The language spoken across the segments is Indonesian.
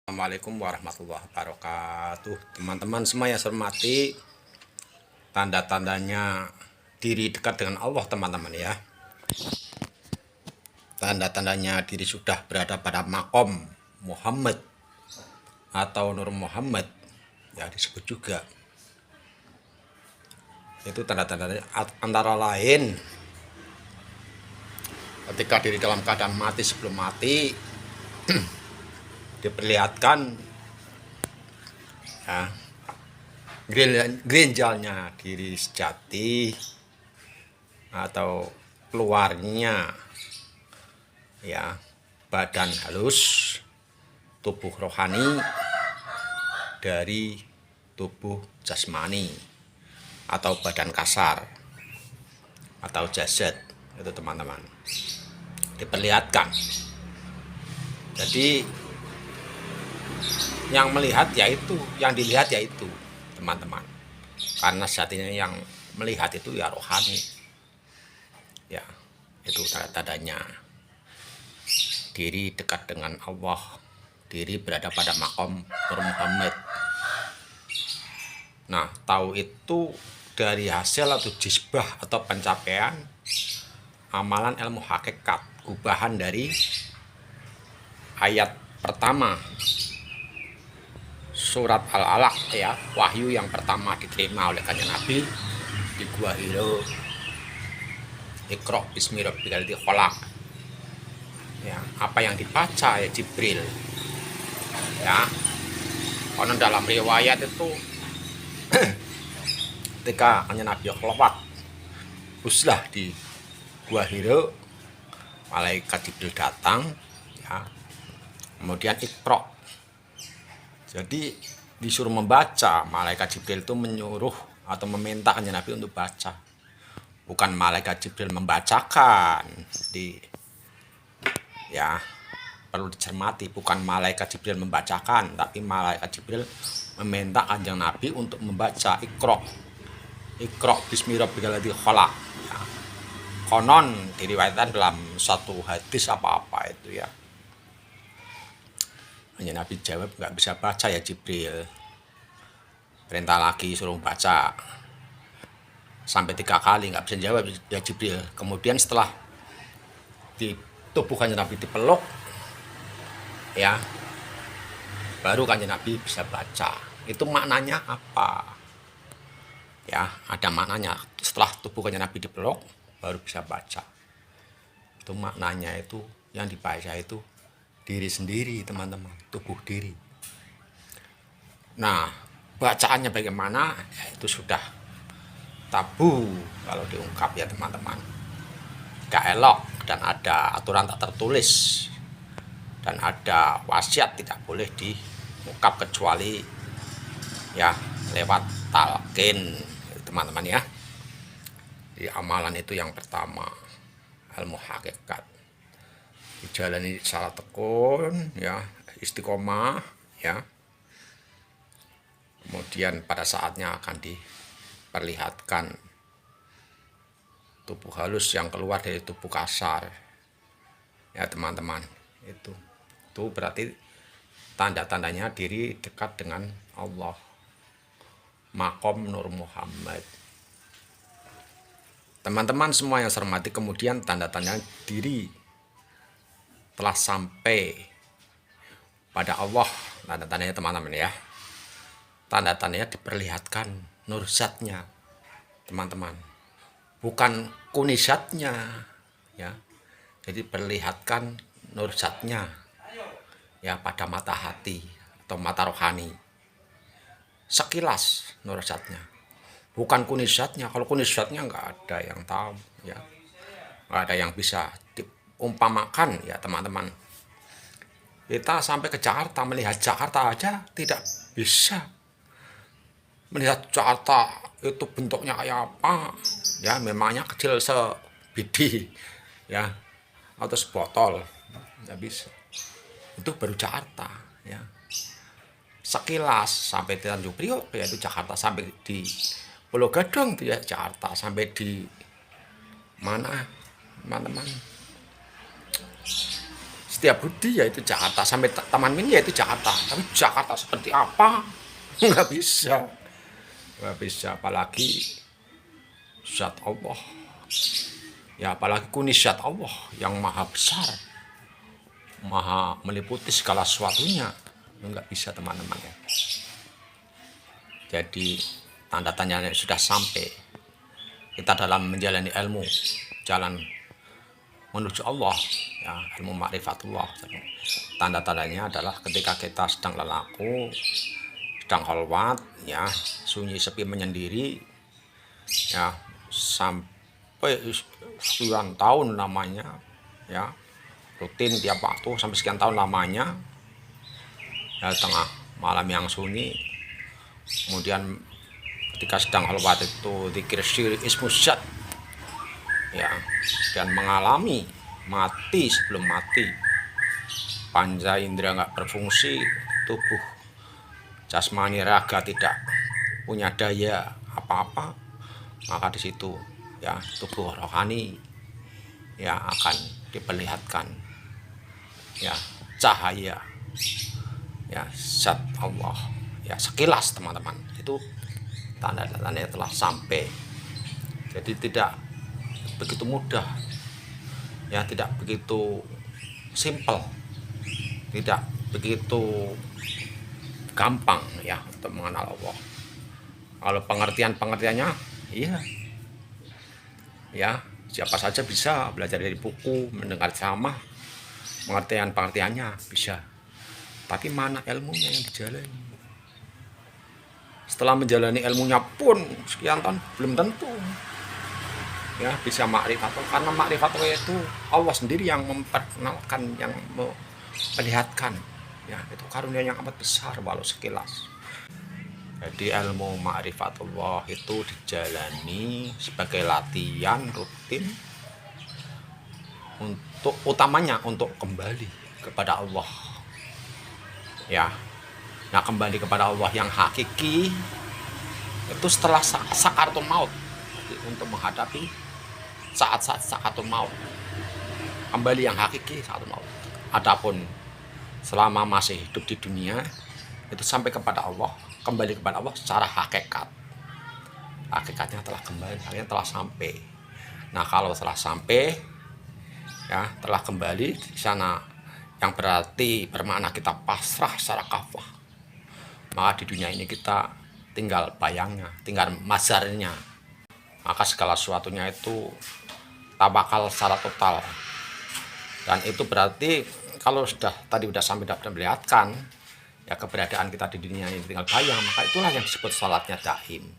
Assalamualaikum warahmatullahi wabarakatuh. Teman-teman semua yang saya hormati, tanda-tandanya diri dekat dengan Allah teman-teman ya. Tanda-tandanya diri sudah berada pada makom Muhammad atau Nur Muhammad ya disebut juga. Itu tanda-tandanya antara lain ketika diri dalam keadaan mati sebelum mati diperlihatkan ya gerinjalnya diri sejati atau keluarnya ya badan halus tubuh rohani dari tubuh jasmani atau badan kasar atau jasad itu teman-teman diperlihatkan. Jadi yang melihat yaitu, yang dilihat yaitu teman-teman, karena sejatinya yang melihat itu ya rohani ya. Itu tanda-tandanya diri dekat dengan Allah, diri berada pada makom Nur Muhammad. Nah, tahu itu dari hasil atau jisbah atau pencapaian amalan ilmu hakikat, gubahan dari ayat pertama surat Al-Alaq ya, wahyu yang pertama diterima oleh kanjeng Nabi di Gua Hiro. Iqra bismi rabbikal ladzi khalaq. Ya, apa yang dibaca ya Jibril. Ya. Karena dalam riwayat itu ketika kanjeng Nabi khalwat uslah di Gua Hiro, malaikat Jibril datang ya. Kemudian Iqra. Jadi disuruh membaca, malaikat Jibril itu menyuruh atau meminta kanjeng Nabi untuk baca. Bukan malaikat Jibril membacakan ya, perlu dicermati, bukan malaikat Jibril membacakan, tapi malaikat Jibril meminta kanjeng Nabi untuk membaca Iqra. Iqra bismi rabbikal ladzi khalaq. Ya. Konon diriwayatkan dalam satu hadis apa-apa itu ya. Hanya Nabi jawab nggak bisa baca ya Jibril. Perintah lagi suruh baca. Sampai 3 kali nggak bisa jawab ya Jibril. Kemudian setelah di tubuh kanjeng Nabi dipeluk ya, baru kanjeng Nabi bisa baca. Itu maknanya apa? Ya, ada maknanya. Setelah tubuh kanjeng Nabi dipeluk baru bisa baca. Itu maknanya, itu yang dibaca itu diri sendiri teman-teman, tubuh diri. Nah, bacaannya bagaimana ya, itu sudah tabu kalau diungkap ya teman-teman. Gak elok, dan ada aturan tak tertulis dan ada wasiat tidak boleh diungkap kecuali ya lewat talqin teman-teman ya. Di amalan itu yang pertama ilmu hakikat dijalani secara tekun ya, istiqomah ya. Kemudian pada saatnya akan diperlihatkan tubuh halus yang keluar dari tubuh kasar ya teman-teman. Itu berarti tanda-tandanya diri dekat dengan Allah, makom Nur Muhammad. Teman-teman semua yang saya hormati, kemudian tanda-tanda diri telah sampai pada Allah, tanda-tandanya teman-teman ya. Tanda-tandanya diperlihatkan nur zatnya teman-teman, bukan kunisatnya ya. Jadi perlihatkan nur zatnya ya pada mata hati atau mata rohani, sekilas nur zatnya, bukan kunisatnya. Kalau kunisatnya nggak ada yang tahu ya, nggak ada yang bisa diumpamakan ya teman-teman. Kita sampai ke Jakarta, melihat Jakarta aja tidak bisa melihat Jakarta itu bentuknya kayak apa ya, memangnya kecil sebidi ya atau sebotol, nggak bisa. Itu baru Jakarta ya, sekilas sampai di Tanjung Priok ya itu Jakarta, sampai di Pulau Gadung itu ya Jakarta, sampai di mana teman-teman Setiabudi yaitu Jakarta, sampai Taman Mini yaitu Jakarta. Tapi Jakarta seperti apa? Nggak bisa. Nggak bisa, apalagi zat Allah. Ya apalagi kunis zat Allah yang maha besar, maha meliputi segala sesuatunya. Nggak bisa teman-teman ya. Jadi tanda tanyanya sudah sampai. Kita dalam menjalani ilmu, jalan menuju Allah, ya, ilmu ma'rifatullah. Tanda-tandanya adalah ketika kita sedang lelaku, sedang khalwat, ya, sunyi sepi menyendiri, ya, sampai sekian tahun lamanya, ya, rutin tiap waktu sampai sekian tahun lamanya, ya, tengah malam yang sunyi, kemudian ketika sedang khalwat itu dzikir syir ismus zat, ya, dan mengalami mati sebelum mati, panca indera nggak berfungsi, tubuh jasmani raga tidak punya daya apa-apa, maka di situ ya tubuh rohani ya akan diperlihatkan ya cahaya ya zat Allah ya sekilas teman-teman. Itu tanda-tandanya telah sampai. Jadi tidak begitu mudah ya, tidak begitu simple, tidak begitu gampang ya untuk mengenal Allah. Kalau pengertiannya iya ya, siapa saja bisa belajar dari buku, mendengar ceramah, pengertiannya bisa, tapi mana ilmunya yang dijalani? Setelah menjalani ilmunya pun sekian tahun belum tentu ya bisa ma'rifatullah, karena ma'rifatullah itu Allah sendiri yang memperkenalkan, yang memperlihatkan ya, itu karunia yang amat besar walau sekilas. Jadi ilmu ma'rifatullah itu dijalani sebagai latihan rutin untuk utamanya untuk kembali kepada Allah ya. Nah, kembali kepada Allah yang hakiki itu setelah sakaratul maut, untuk menghadapi saat-saat sakaratul maut, kembali yang hakiki sakaratul maut. Adapun selama masih hidup di dunia itu sampai kepada Allah, kembali kepada Allah secara hakikatnya telah kembali, hakikatnya telah sampai. Nah, kalau telah sampai ya telah kembali di sana, yang berarti bermakna kita pasrah secara kafah. Maka di dunia ini kita tinggal bayangnya, tinggal mazarnya. Maka segala sesuatunya itu tawakal secara total. Dan itu berarti kalau sudah tadi sudah sampai dapat melihatkan ya keberadaan kita di dunia ini tinggal bayang, maka itulah yang disebut salatnya daim.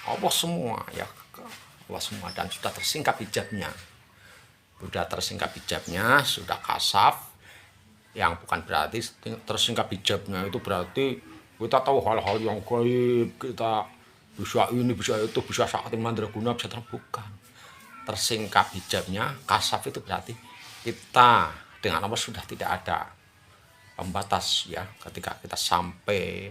Allah semua ya, Allah semua, dan sudah tersingkap hijabnya. Sudah tersingkap hijabnya, sudah kasaf, yang bukan berarti tersingkap hijabnya itu berarti kita tahu hal-hal yang gaib, kita bisa ini, bisa itu, bisa sakti mandraguna, bisa terbuka. Tersingkap hijabnya, kasaf itu berarti kita dengan Allah sudah tidak ada pembatas ya, ketika kita sampai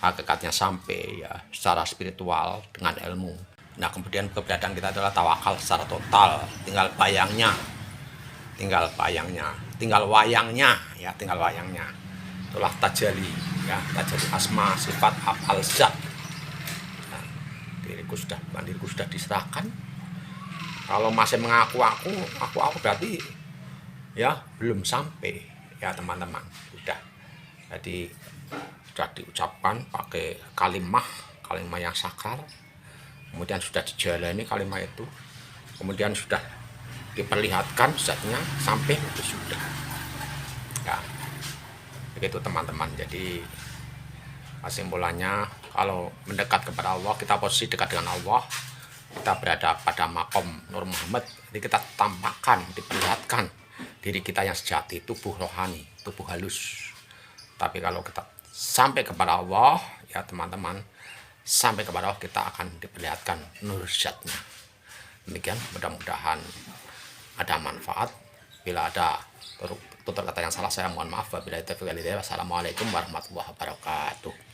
hakikatnya, sampai ya secara spiritual dengan ilmu. Nah, kemudian keberadaan kita adalah tawakal secara total, tinggal bayangnya, tinggal wayangnya ya, tinggal wayangnya. Itulah tajali ya, tajali asma sifat afal zat. Nah, diriku sudah diserahkan. Kalau masih mengaku aku berarti ya belum sampai ya teman-teman. Sudah, jadi sudah diucapkan pakai kalimah yang sakral, kemudian sudah dijalani kalimah itu, kemudian sudah diperlihatkan zatnya, sampai itu sudah ya begitu teman-teman. Jadi kesimpulannya, kalau mendekat kepada Allah, kita posisi dekat dengan Allah, kita berada pada makom Nur Muhammad, jadi kita tampakkan, diperlihatkan diri kita yang sejati, tubuh rohani, tubuh halus. Tapi kalau kita sampai kepada Allah ya teman-teman, sampai kepada Allah, kita akan diperlihatkan nur zatnya. Demikian, mudah-mudahan ada manfaat. Bila ada tutur kata yang salah, saya mohon maaf. Wabillahi taufiq wal hidayah. Wassalamualaikum warahmatullahi wabarakatuh.